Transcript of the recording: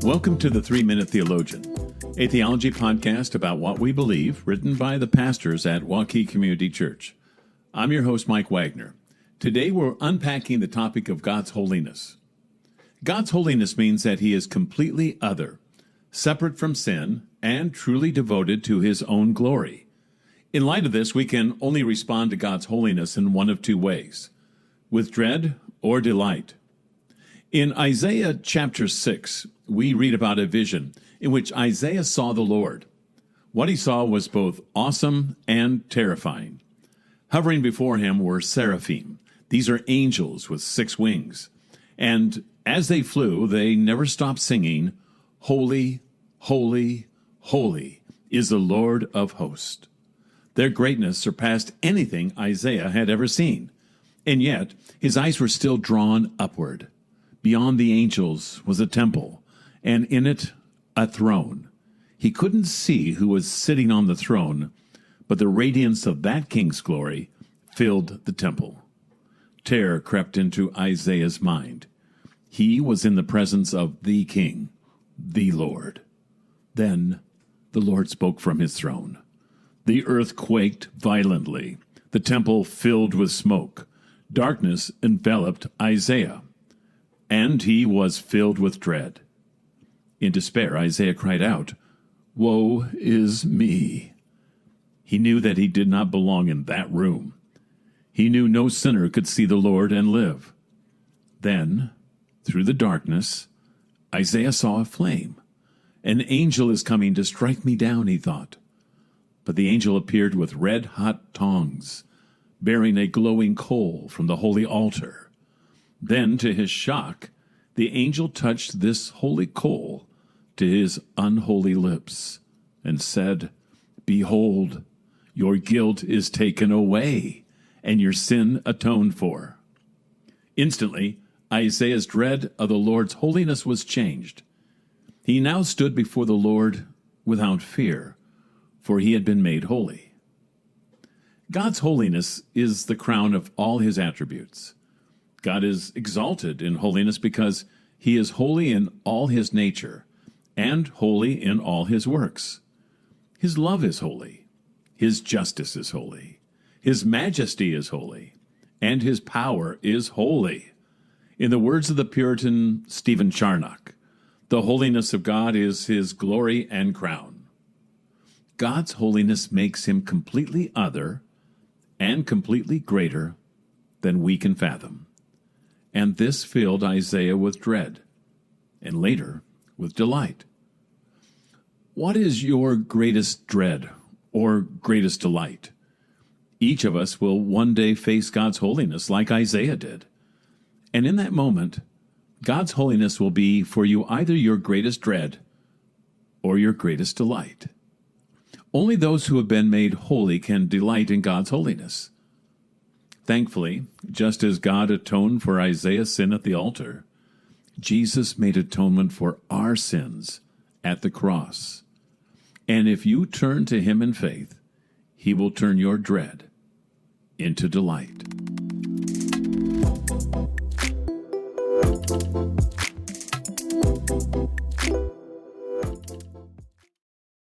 Welcome to the 3-Minute Theologian, a theology podcast about what we believe, written by the pastors at Waukee Community Church. I'm your host, Mike Wagner. Today we're unpacking the topic of God's holiness. God's holiness means that He is completely other, separate from sin, and truly devoted to His own glory. In light of this, we can only respond to God's holiness in one of two ways, with dread or delight. In Isaiah chapter 6, we read about a vision in which Isaiah saw the Lord. What he saw was both awesome and terrifying. Hovering before him were seraphim. These are angels with 6 wings. And as they flew, they never stopped singing, "Holy, holy, holy is the Lord of hosts." Their greatness surpassed anything Isaiah had ever seen. And yet, his eyes were still drawn upward. Beyond the angels was a temple, and in it a throne. He couldn't see who was sitting on the throne, but the radiance of that king's glory filled the temple. Terror crept into Isaiah's mind. He was in the presence of the King, the Lord. Then the Lord spoke from his throne. The earth quaked violently. The temple filled with smoke. Darkness enveloped Isaiah, and he was filled with dread. In despair, Isaiah cried out, "Woe is me!" He knew that he did not belong in that room. He knew no sinner could see the Lord and live. Then, through the darkness, Isaiah saw a flame. An angel is coming to strike me down, he thought. But the angel appeared with red-hot tongs, bearing a glowing coal from the holy altar. Then, to his shock, the angel touched this holy coal to his unholy lips and said, "Behold, your guilt is taken away, and your sin atoned for." Instantly, Isaiah's dread of the Lord's holiness was changed. He now stood before the Lord without fear, for he had been made holy. God's holiness is the crown of all his attributes. God is exalted in holiness because he is holy in all his nature and holy in all his works. His love is holy. His justice is holy. His majesty is holy. And his power is holy. In the words of the Puritan Stephen Charnock, the holiness of God is his glory and crown. God's holiness makes him completely other and completely greater than we can fathom. And this filled Isaiah with dread, and later with delight. What is your greatest dread or greatest delight? Each of us will one day face God's holiness like Isaiah did. And in that moment, God's holiness will be for you either your greatest dread or your greatest delight. Only those who have been made holy can delight in God's holiness. Thankfully, just as God atoned for Isaiah's sin at the altar, Jesus made atonement for our sins at the cross. And if you turn to him in faith, he will turn your dread into delight.